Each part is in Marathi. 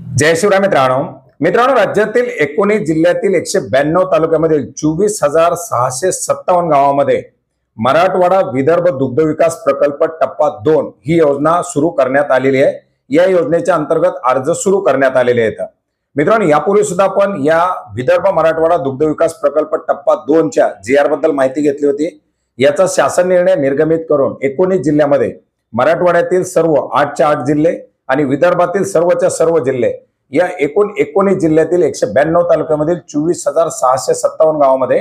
जय शिवराय मित्रांनो राज्यातील 19 जिल्ह्यातील 192 तालुक्यामधील 24,657 गावांमध्ये मराठवाडा विदर्भ दुग्ध विकास प्रकल्प टप्पा 2 ही योजना सुरू करण्यात आलेली आहे। या योजनेच्या अंतर्गत अर्ज सुरू करण्यात आलेले आहेत। मित्रांनो, यापूर्वी सुद्धा आपण या विदर्भ मराठवाडा दुग्ध विकास प्रकल्प टप्पा 2 च्या जीआर बद्दल माहिती घेतली होती। याचा शासन निर्णय निर्गमित करून 19 जिल्ह्यामध्ये मराठवाड्यातील सर्व 8 च्या 8 जिल्हे आणि विदर्भातील सर्वच्या सर्व जिल्हे या एकूण 19 जिल्ह्यातील 192 तालुक्यामधील 24,657 गावांमध्ये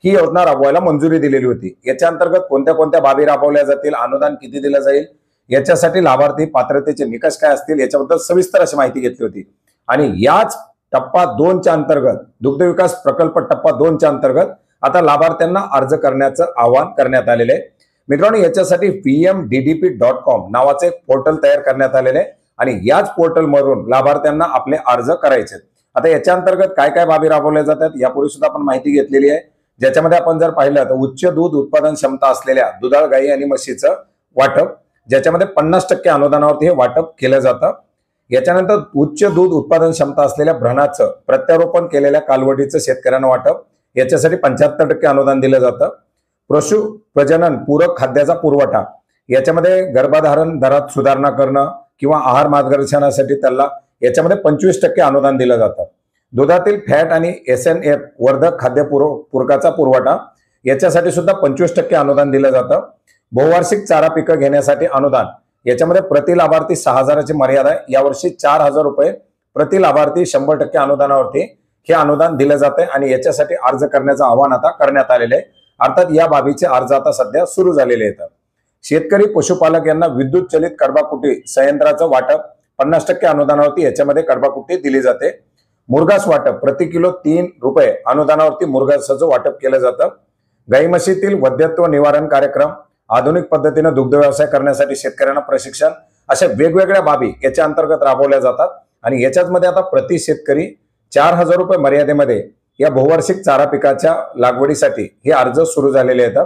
ही योजना राबवायला मंजुरी दिलेली होती। याच्या अंतर्गत कोणत्या कोणत्या बाबी राबवल्या जातील, अनुदान किती दिलं जाईल, याच्यासाठी लाभार्थी पात्रतेचे निकष काय असतील याच्याबद्दल सविस्तर अशी माहिती घेतली होती। आणि याच टप्पा 2 च्या अंतर्गत दुग्ध विकास प्रकल्प टप्पा 2 च्या अंतर्गत आता लाभार्थ्यांना अर्ज करण्याचं आवाहन करण्यात आलेले आहे। मित्रांनो, याच्यासाठी pmddp.com नावाचे एक पोर्टल तयार करण्यात आलेले आहे आणि याच पोर्टल मधून लाभार्थ्यांना आपले अर्ज करायचे। आता याच्या अंतर्गत काय काय बाबी राबवल्या जातात यापूर्वी सुद्धा आपण माहिती घेतलेली आहे, ज्याच्यामध्ये आपण जर पाहिलं तर उच्च दूध उत्पादन क्षमता असलेल्या दुधाळ गाई आणि म्हशीचं वाटप, ज्याच्यामध्ये 50% अनुदानावरती हे वाटप केलं जातं। याच्यानंतर उच्च दूध उत्पादन क्षमता असलेल्या भ्रणाचं प्रत्यारोपण केलेल्या कालवडीचं शेतकऱ्यांना वाटप, याच्यासाठी 75% अनुदान दिलं जातं। पशु प्रजनन पूरक खाद्याचा पुरवठा, याच्यामध्ये गर्भधारण दरात सुधारणा करणं किंवा आहार मार्गदर्शनासाठी त्याला याच्यामध्ये 25% अनुदान दिलं जातं। दुधातील फॅट आणि SNF वर्धक खाद्य पूरकाचा पुरवठा, याच्यासाठी सुद्धा 25% अनुदान दिलं जातं। बहुवार्षिक चारा पिकं घेण्यासाठी अनुदान, याच्यामध्ये प्रति लाभार्थी 6,000 ची मर्यादा आहे। यावर्षी 4,000 रुपये प्रति लाभार्थी 100% अनुदानावरती हे अनुदान दिलं जाते आणि याच्यासाठी अर्ज करण्याचं आवाहन आता करण्यात आलेले आहे। अर्थात या बाबीचे अर्ज आता सध्या सुरू झालेले आहेत। शेतकरी पशुपालक यांना विद्युत चलित कडबाकुटी संयंत्राचं वाटप 50% अनुदानावरती याच्यामध्ये कडबाकुटी दिली जाते। मुरघास वाटप प्रति किलो 3 रुपये अनुदानावरती मुरघासाचं वाटप केलं जातं। गाई म्हशीतील वध्यत्व निवारण कार्यक्रम, आधुनिक पद्धतीने दुग्ध व्यवसाय करण्यासाठी शेतकऱ्यांना प्रशिक्षण, अशा वेगवेगळ्या बाबी याच्या अंतर्गत राबवल्या जातात। आणि याच्याच मध्ये आता प्रति शेतकरी 4,000 रुपये मर्यादेमध्ये या बहुवार्षिक चारा पिकाच्या लागवडीसाठी हे अर्ज सुरू झालेले आहेत।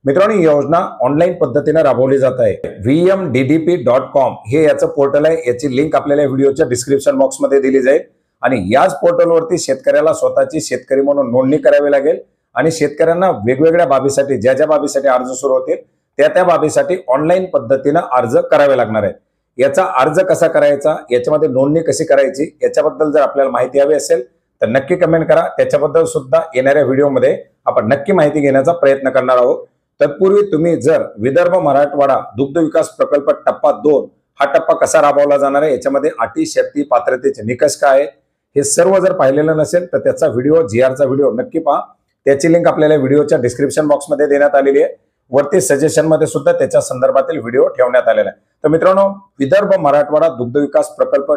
मित्रांनो, ही योजना ऑनलाईन पद्धतीने राबवली जात आहे। vmddp.com हे याचं पोर्टल आहे। याची लिंक आपल्याला व्हिडिओच्या डिस्क्रिप्शन बॉक्स मध्ये दिली जाईल आणि याच पोर्टलवरती शेतकऱ्याला स्वतःची शेतकरी म्हणून नोंदणी करावी लागेल आणि शेतकऱ्यांना वेगवेगळ्या बाबीसाठी ज्या ज्या बाबीसाठी अर्ज सुरू होतील त्या बाबीसाठी ऑनलाईन पद्धतीने अर्ज करावे लागणार आहे। याचा अर्ज कसा करायचा, याच्यामध्ये नोंदणी कशी करायची, याच्याबद्दल जर आपल्याला माहिती हवी असेल तर नक्की कमेंट करा। त्याच्याबद्दल सुद्धा येणाऱ्या व्हिडिओमध्ये आपण नक्की माहिती घेण्याचा प्रयत्न करणार आहोत। तत्पूर्वी तुम्ही जर विदर्भ मराठवाडा दुग्ध विकास प्रकल्प टप्पा 2 हा टप्पा कसा राबवला जाणार आहे, याच्यामध्ये अटी शर्ती पात्रतेचे निकष काय आहेत हे सर्व जर पाहिलेलं नसेल तर त्याचा व्हिडिओ जीआरचा व्हिडिओ नक्की पहा। त्याची लिंक आपल्याला व्हिडिओच्या डिस्क्रिप्शन बॉक्स मध्ये देण्यात आलेली आहे। वरती सजेशन मध्ये सुद्धा त्याच्या संदर्भातील व्हिडिओ ठेवण्यात आलेला आहे। तर मित्रांनो, विदर्भ मराठवाडा दुग्ध विकास प्रकल्प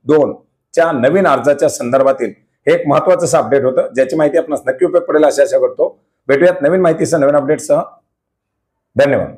2 च्या नवीन अर्जाच्या संदर्भातील हे एक महत्त्वाचं अपडेट होतं, ज्याची माहिती आपणास नक्की उपयोग पडेल अशी आशा करतो। भेटूयात नवीन माहितीसह नवीन अपडेटसह। धन्यवाद।